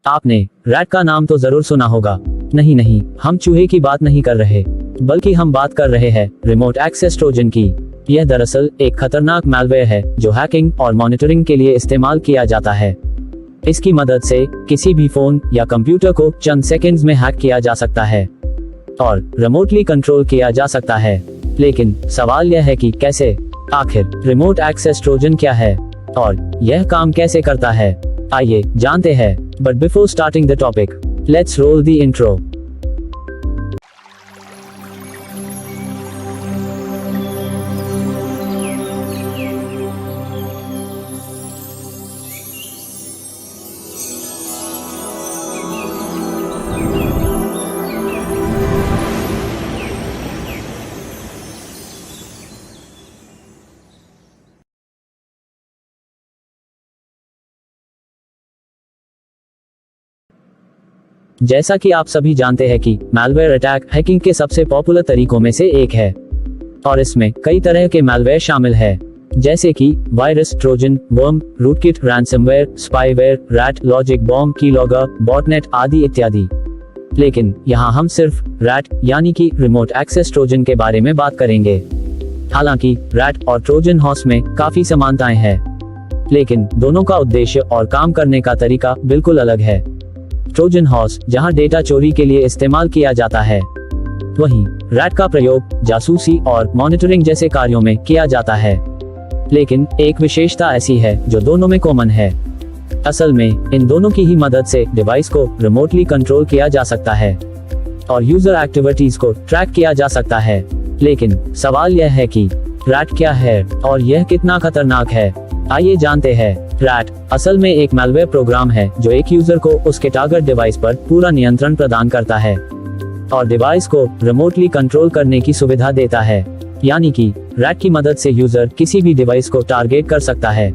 आपने रैट का नाम तो जरूर सुना होगा। नहीं, हम चूहे की बात नहीं कर रहे, बल्कि हम बात कर रहे हैं रिमोट एक्सेस ट्रोजन की। यह दरअसल एक खतरनाक मैलवेयर है जो हैकिंग और मॉनिटरिंग के लिए इस्तेमाल किया जाता है। इसकी मदद से किसी भी फोन या कंप्यूटर को चंद सेकंड्स में हैक किया जा सकता है और रिमोटली कंट्रोल किया जा सकता है। लेकिन सवाल यह है कि कैसे? आखिर रिमोट एक्सेस ट्रोजन क्या है और यह काम कैसे करता है? आइए जानते हैं। But before starting the topic, let's roll the intro. जैसा कि आप सभी जानते हैं कि मैलवेयर अटैक हैकिंग के सबसे पॉपुलर तरीकों में से एक है और इसमें कई तरह के मैलवेयर शामिल है, जैसे कि virus, Trojan, worm, rootkit, ransomware, spyware, RAT, logic bomb, keylogger, botnet आदि इत्यादि। लेकिन यहाँ हम सिर्फ रैट यानी कि रिमोट एक्सेस ट्रोजन के बारे में बात करेंगे। हालांकि रैट और ट्रोजन हॉर्स में काफी समानताएं हैं, लेकिन दोनों का उद्देश्य और काम करने का तरीका बिल्कुल अलग है। ट्रोजन हॉर्स जहां डेटा चोरी के लिए इस्तेमाल किया जाता है, वहीं रैट का प्रयोग जासूसी और मॉनिटरिंग जैसे कार्यों में किया जाता है। लेकिन एक विशेषता ऐसी है जो दोनों में कॉमन है। असल में इन दोनों की ही मदद से डिवाइस को रिमोटली कंट्रोल किया जा सकता है और यूजर एक्टिविटीज को ट्रैक किया जा सकता है। लेकिन सवाल यह है कि रैट क्या है और यह कितना खतरनाक है? आइए जानते हैं। रैट असल में एक मैलवेयर प्रोग्राम है जो एक यूजर को उसके टारगेट डिवाइस पर पूरा नियंत्रण प्रदान करता है और डिवाइस को रिमोटली कंट्रोल करने की सुविधा देता है। यानी कि रैट की मदद से यूजर किसी भी डिवाइस को टारगेट कर सकता है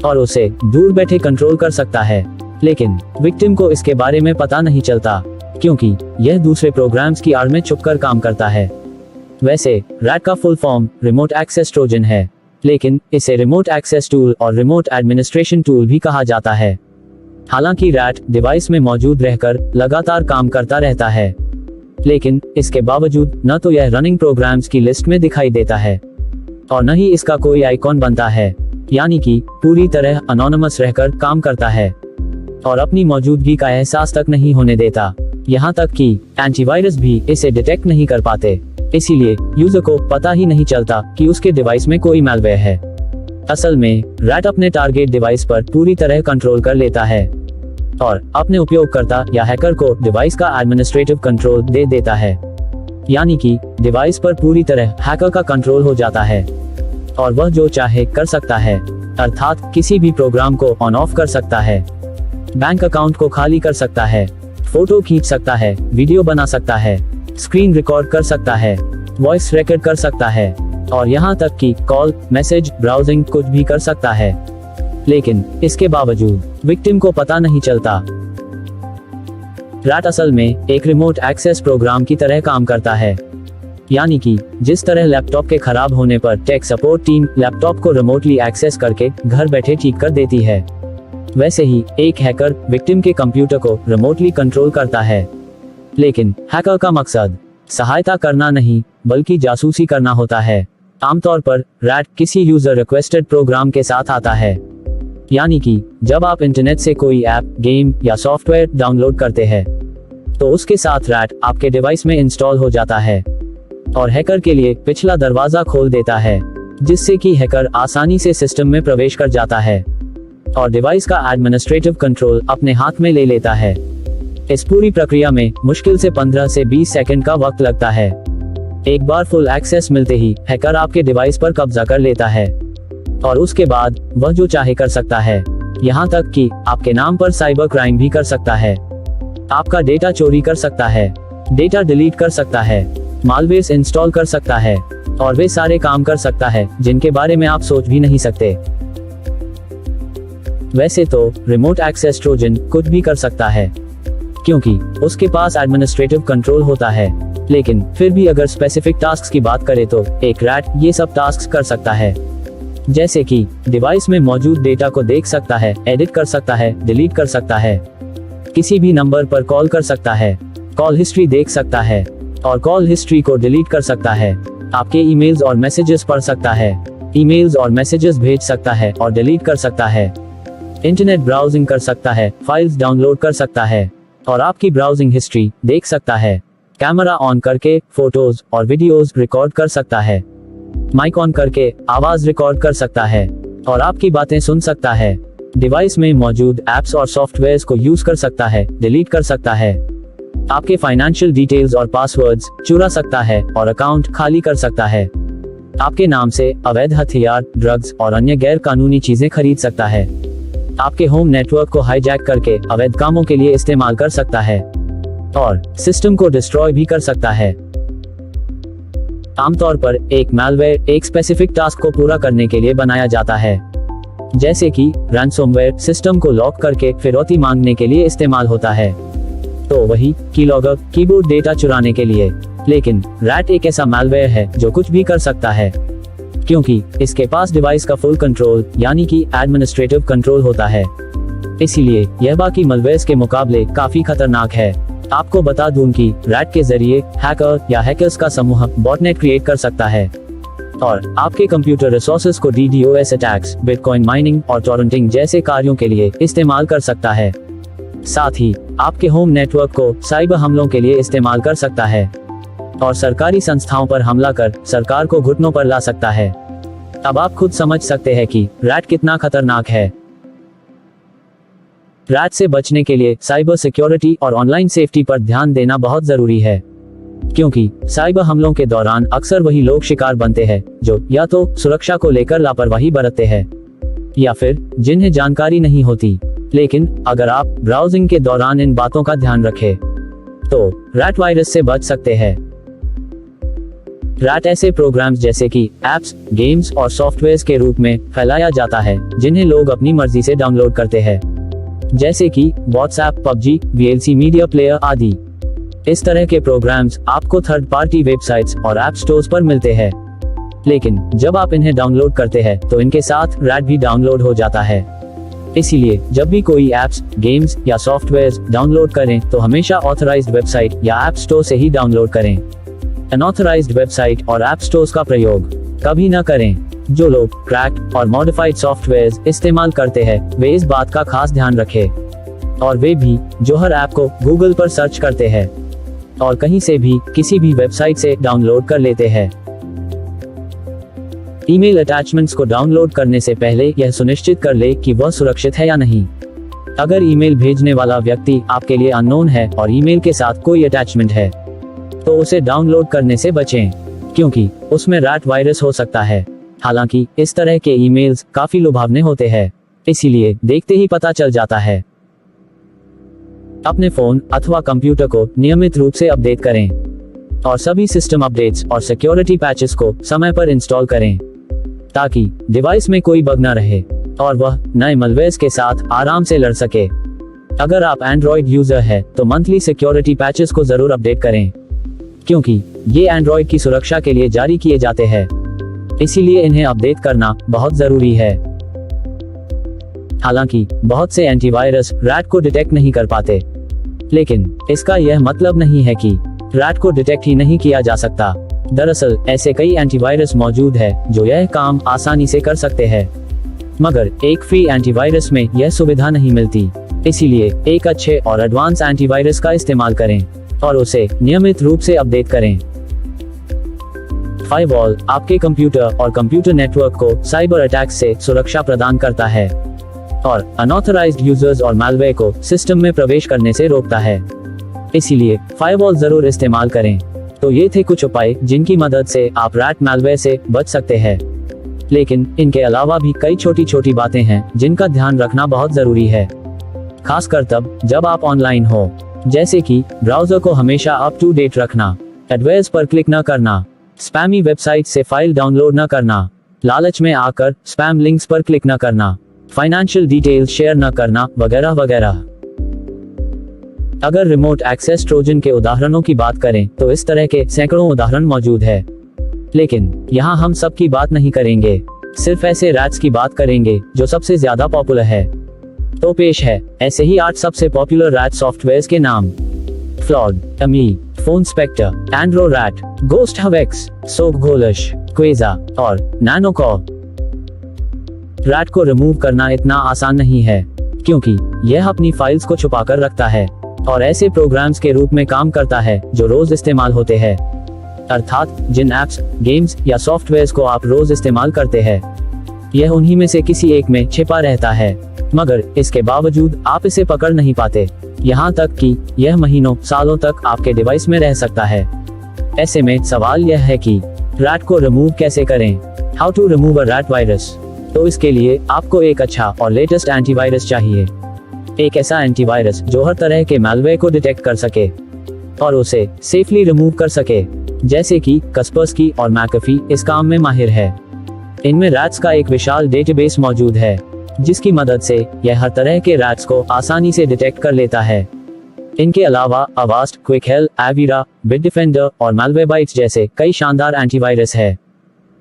और उसे दूर बैठे कंट्रोल कर सकता है। लेकिन विक्टिम को इसके बारे में पता नहीं चलता, क्योंकि यह दूसरे प्रोग्राम्स की आड़ में छुपकर काम करता है। वैसे रैट का full form remote access trojan है, लेकिन इसे रिमोट एक्सेस टूल और रिमोट एडमिनिस्ट्रेशन टूल भी कहा जाता है। हालांकि रैट डिवाइस में मौजूद रहकर लगातार काम करता रहता है, लेकिन इसके बावजूद न तो यह रनिंग प्रोग्राम्स की लिस्ट में दिखाई देता है और न ही इसका कोई आइकॉन बनता है। यानी कि पूरी तरह अनोनिमस रहकर काम करता है और अपनी मौजूदगी का एहसास तक नहीं होने देता। यहाँ तक कि एंटीवायरस भी इसे डिटेक्ट नहीं कर पाते, इसीलिए यूजर को पता ही नहीं चलता कि उसके डिवाइस में कोई मैलवेयर है। असल में रैट अपने टारगेट डिवाइस पर पूरी तरह कंट्रोल कर लेता है और अपने उपयोगकर्ता या हैकर को डिवाइस का एडमिनिस्ट्रेटिव कंट्रोल दे देता है। यानी कि डिवाइस पर पूरी तरह हैकर का कंट्रोल हो जाता है और वह जो चाहे कर सकता है, अर्थात किसी भी प्रोग्राम को ऑन ऑफ कर सकता है, बैंक अकाउंट को खाली कर सकता है, फोटो खींच सकता है, वीडियो बना सकता है, स्क्रीन रिकॉर्ड कर सकता है, वॉइस रिकॉर्ड कर सकता है और यहाँ तक कि कॉल, मैसेज, ब्राउजिंग कुछ भी कर सकता है। लेकिन इसके बावजूद विक्टिम को पता नहीं चलता। रैट असल में एक रिमोट एक्सेस प्रोग्राम की तरह काम करता है। यानी कि जिस तरह लैपटॉप के खराब होने पर टेक सपोर्ट टीम लैपटॉप को रिमोटली एक्सेस करके घर बैठे ठीक कर देती है, वैसे ही एक हैकर विक्टिम के कंप्यूटर को रिमोटली कंट्रोल करता है। लेकिन हैकर का मकसद सहायता करना नहीं, बल्कि जासूसी करना होता है। आमतौर पर रैट किसी यूजर रिक्वेस्टेड प्रोग्राम के साथ आता है। यानी कि जब आप इंटरनेट से कोई ऐप, गेम या सॉफ्टवेयर डाउनलोड करते हैं, तो उसके साथ रैट आपके डिवाइस में इंस्टॉल हो जाता है और हैकर के लिए पिछला दरवाजा खोल देता है, जिससे कि हैकर आसानी से सिस्टम में प्रवेश कर जाता है और डिवाइस का एडमिनिस्ट्रेटिव कंट्रोल अपने हाथ में ले लेता है। इस पूरी प्रक्रिया में मुश्किल से 15 से 20 सेकंड का वक्त लगता है। एक बार फुल एक्सेस मिलते ही हैकर आपके डिवाइस पर कब्जा कर लेता है और उसके बाद वह जो चाहे कर सकता है। यहाँ तक कि आपके नाम पर साइबर क्राइम भी कर सकता है, आपका डेटा चोरी कर सकता है, डेटा डिलीट कर सकता है, मालवेयर इंस्टॉल कर सकता है और वे सारे काम कर सकता है जिनके बारे में आप सोच भी नहीं सकते। वैसे तो रिमोट एक्सेस ट्रोजन कुछ भी कर सकता है, क्योंकि उसके पास एडमिनिस्ट्रेटिव कंट्रोल होता है, लेकिन फिर भी अगर स्पेसिफिक टास्क्स की बात करें तो एक रैट ये सब टास्क्स कर सकता है। जैसे कि डिवाइस में मौजूद डेटा को देख सकता है, एडिट कर सकता है, डिलीट कर सकता है, किसी भी नंबर पर कॉल कर सकता है, कॉल हिस्ट्री देख सकता है और कॉल हिस्ट्री को डिलीट कर सकता है। आपके ईमेल्स और मैसेजेस पढ़ सकता है, ईमेल्स और मैसेजेस भेज सकता है और डिलीट कर सकता है। इंटरनेट ब्राउजिंग कर सकता है, फाइल्स डाउनलोड कर सकता है और आपकी ब्राउजिंग हिस्ट्री देख सकता है। कैमरा ऑन करके फोटोज और वीडियोस रिकॉर्ड कर सकता है, माइक ऑन करके आवाज रिकॉर्ड कर सकता है और आपकी बातें सुन सकता है। डिवाइस में मौजूद ऐप्स और सॉफ्टवेयर्स को यूज कर सकता है, डिलीट कर सकता है। आपके फाइनेंशियल डिटेल्स और पासवर्ड्स चुरा सकता है और अकाउंट खाली कर सकता है। आपके नाम से अवैध हथियार, ड्रग्स और अन्य गैर कानूनी चीजें खरीद सकता है। आपके होम नेटवर्क को हाईजैक करके अवैध कामों के लिए इस्तेमाल कर सकता है और सिस्टम को डिस्ट्रॉय भी कर सकता है। आमतौर पर एक मैलवेयर एक स्पेसिफिक टास्क को पूरा करने के लिए बनाया जाता है, जैसे कि रैंसमवेयर सिस्टम को लॉक करके फिरौती मांगने के लिए इस्तेमाल होता है, तो वही कीलॉगर कीबोर्ड डेटा चुराने के लिए। लेकिन रैट एक ऐसा मैलवेयर है जो कुछ भी कर सकता है, क्योंकि इसके पास डिवाइस का फुल कंट्रोल यानी कि एडमिनिस्ट्रेटिव कंट्रोल होता है। इसीलिए यह बाकी मैलवेयर्स के मुकाबले काफी खतरनाक है। आपको बता दूं कि रैट के जरिए हैकर या हैकर्स का समूह बॉटनेट क्रिएट कर सकता है और आपके कंप्यूटर रिसोर्सेज को DDoS अटैक्स, बिटकॉइन माइनिंग और टॉरेंटिंग जैसे कार्यों के लिए इस्तेमाल कर सकता है। साथ ही आपके होम नेटवर्क को साइबर हमलों के लिए इस्तेमाल कर सकता है और सरकारी संस्थाओं पर हमला कर सरकार को घुटनों पर ला सकता है। अब आप खुद समझ सकते हैं कि रैट कितना खतरनाक है। रैट से बचने के लिए साइबर सिक्योरिटी और ऑनलाइन सेफ्टी पर ध्यान देना बहुत जरूरी है, क्योंकि साइबर हमलों के दौरान अक्सर वही लोग शिकार बनते हैं जो या तो सुरक्षा को लेकर लापरवाही बरतते हैं या फिर जिन्हें जानकारी नहीं होती। लेकिन अगर आप ब्राउजिंग के दौरान इन बातों का ध्यान रखें तो रैट वायरस से बच सकते हैं। रैट ऐसे प्रोग्राम्स जैसे कि एप्स, गेम्स और सॉफ्टवेयर्स के रूप में फैलाया जाता है जिन्हें लोग अपनी मर्जी से डाउनलोड करते हैं, जैसे कि WhatsApp, PUBG, VLC media player आदि। इस तरह के प्रोग्राम्स आपको थर्ड पार्टी वेबसाइट्स और ऐप स्टोर्स पर मिलते हैं, लेकिन जब आप इन्हें डाउनलोड करते हैं तो इनके साथ रैट भी डाउनलोड हो जाता है। इसीलिए जब भी कोई ऐप्स, गेम्स या सॉफ्टवेयर्स डाउनलोड करें तो हमेशा ऑथराइज्ड वेबसाइट या ऐप स्टोर से ही डाउनलोड करें। अनऑथराइज्ड वेबसाइट और ऐप स्टोर्स का प्रयोग कभी न करें। जो लोग क्रैक्ड और मॉडिफाइड सॉफ्टवेयर्स इस्तेमाल करते हैं वे इस बात का खास ध्यान रखें, और वे भी जो हर ऐप को गूगल पर सर्च करते हैं और कहीं से भी किसी भी वेबसाइट से डाउनलोड कर लेते हैं। ईमेल अटैचमेंट्स को डाउनलोड करने से पहले यह सुनिश्चित कर ले कि वह सुरक्षित है या नहीं। अगर ईमेल भेजने वाला व्यक्ति आपके लिए अननोन है और ईमेल के साथ कोई अटैचमेंट है तो उसे डाउनलोड करने से बचें, क्योंकि उसमें रैट वायरस हो सकता है। हालांकि इस तरह के ईमेल्स काफी लुभावने होते हैं, इसीलिए देखते ही पता चल जाता है। अपने फोन अथवा कंप्यूटर को नियमित रूप से अपडेट करें और सभी सिस्टम अपडेट्स और सिक्योरिटी पैचेस को समय पर इंस्टॉल करें, ताकि डिवाइस में कोई बग न रहे और वह नए मैलवेयर्स के साथ आराम से लड़ सके। अगर आप एंड्रॉइड यूजर है तो मंथली सिक्योरिटी पैचेस को जरूर अपडेट करें, क्योंकि ये एंड्रॉइड की सुरक्षा के लिए जारी किए जाते हैं, इसीलिए इन्हें अपडेट करना बहुत जरूरी है। हालांकि बहुत से एंटीवायरस रैट को डिटेक्ट नहीं कर पाते, लेकिन इसका यह मतलब नहीं है कि रैट को डिटेक्ट ही नहीं किया जा सकता। दरअसल ऐसे कई एंटीवायरस मौजूद है जो यह काम आसानी से कर सकते हैं, मगर एक फ्री एंटीवायरस में यह सुविधा नहीं मिलती। इसीलिए एक अच्छे और एडवांस एंटीवायरस का इस्तेमाल करें और उसे नियमित रूप से अपडेट करें। फायरवॉल आपके कंप्यूटर और कंप्यूटर नेटवर्क को साइबर अटैक से सुरक्षा प्रदान करता है और अनऑथराइज्ड यूजर्स और मैलवेयर को सिस्टम में प्रवेश करने से रोकता है। इसीलिए फायरवॉल जरूर इस्तेमाल करें। तो ये थे कुछ उपाय जिनकी मदद से आप रैट मैलवेयर से बच सकते हैं, लेकिन इनके अलावा भी कई छोटी छोटी बातें हैं जिनका ध्यान रखना बहुत जरूरी है, खासकर तब जब आप ऑनलाइन हो, जैसे कि ब्राउजर को हमेशा अप टू डेट रखना, एडवेयर्स पर क्लिक न करना, स्पैमी वेबसाइट से फाइल डाउनलोड न करना, लालच में आकर स्पैम लिंक्स पर क्लिक न करना, फाइनेंशियल डिटेल्स शेयर न करना, वगैरह वगैरह। अगर रिमोट एक्सेस ट्रोजन के उदाहरणों की बात करें तो इस तरह के सैकड़ों उदाहरण मौजूद है, लेकिन यहाँ हम सब की बात नहीं करेंगे, सिर्फ ऐसे रैट्स की बात करेंगे जो सबसे ज्यादा पॉपुलर है। तो पेश है ऐसे ही 8 सबसे पॉपुलर रैट सॉफ्टवेयर्स के नाम। Flawed, Ammyy, PhoneSpector, AndroRAT, Ghost Havex, सोक गोलश, क्वेजा और नैनोकॉ। रैट को रिमूव करना इतना आसान नहीं है, क्योंकि यह अपनी फाइल्स को छुपा कर रखता है और ऐसे प्रोग्राम्स के रूप में काम करता है जो रोज इस्तेमाल होते हैं। अर्थात जिन एप्स, गेम्स या सॉफ्टवेयर्स को आप रोज इस्तेमाल करते हैं, यह उन्हीं में से किसी एक में छिपा रहता है, मगर इसके बावजूद आप इसे पकड़ नहीं पाते, यहाँ तक कि यह महीनों सालों तक आपके डिवाइस में रह सकता है। ऐसे में सवाल यह है कि रैट को रिमूव कैसे करें। How to remove a RAT virus. तो इसके लिए आपको एक अच्छा और लेटेस्ट एंटीवायरस चाहिए। एक ऐसा एंटीवायरस जो हर तरह के मैलवेयर को डिटेक्ट कर सके और उसे सेफली रिमूव कर सके, जैसे कि कस्परस्की और मैकअफी इस काम में माहिर है। इनमें रैट्स का एक विशाल डेटाबेस मौजूद है, जिसकी मदद से यह हर तरह के रैट्स को आसानी से डिटेक्ट कर लेता है। इनके अलावा अवास्ट, क्विक हेल्प, एविरा, बिटडिफेंडर और मैलवेयरबाइट्स जैसे कई शानदार एंटीवायरस है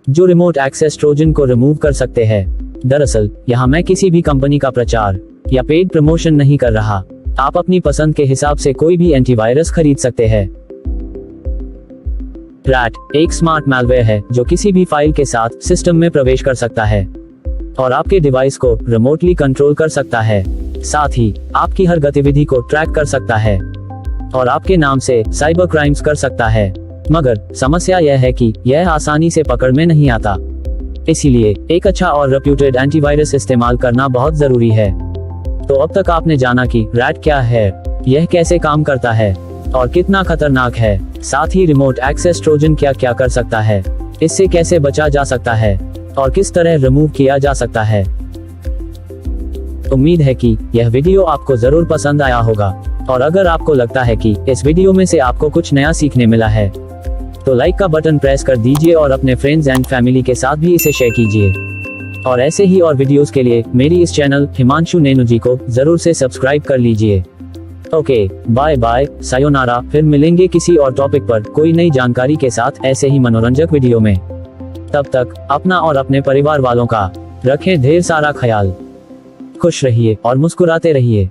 जो रिमोट एक्सेस ट्रोजन को रिमूव कर सकते हैं। दरअसल यहाँ मैं किसी भी कंपनी का प्रचार या पेड प्रमोशन नहीं कर रहा। आप अपनी पसंद के हिसाब से कोई भी एंटीवायरस खरीद सकते हैं। रैट एक स्मार्ट मैलवेयर है जो किसी भी फाइल के साथ सिस्टम में प्रवेश कर सकता है और आपके डिवाइस को रिमोटली कंट्रोल कर सकता है। साथ ही आपकी हर गतिविधि को ट्रैक कर सकता है और आपके नाम से साइबर क्राइम्स कर सकता है। मगर समस्या यह है कि यह आसानी से पकड़ में नहीं आता। इसीलिए एक अच्छा और रेप्यूटेड एंटीवायरस इस्तेमाल करना बहुत जरूरी है। तो अब तक आपने जाना कि रैट क्या है, यह कैसे काम करता है और कितना खतरनाक है। साथ ही रिमोट एक्सेस ट्रोजन क्या क्या कर सकता है, इससे कैसे बचा जा सकता है और किस तरह रिमूव किया जा सकता है। उम्मीद है कि यह वीडियो आपको जरूर पसंद आया होगा और अगर आपको लगता है कि इस वीडियो में से आपको कुछ नया सीखने मिला है, तो लाइक का बटन प्रेस कर दीजिए और अपने फ्रेंड्स एंड फैमिली के साथ भी इसे शेयर कीजिए। और ऐसे ही और वीडियोस के लिए मेरी इस चैनल हिमांशु नैनू जी को जरूर से सब्सक्राइब कर लीजिए। ओके, बाय बाय, सायोनारा। फिर मिलेंगे किसी और टॉपिक पर कोई नई जानकारी के साथ ऐसे ही मनोरंजक वीडियो में। तब तक अपना और अपने परिवार वालों का रखें ढेर सारा ख्याल। खुश रहिए और मुस्कुराते रहिए।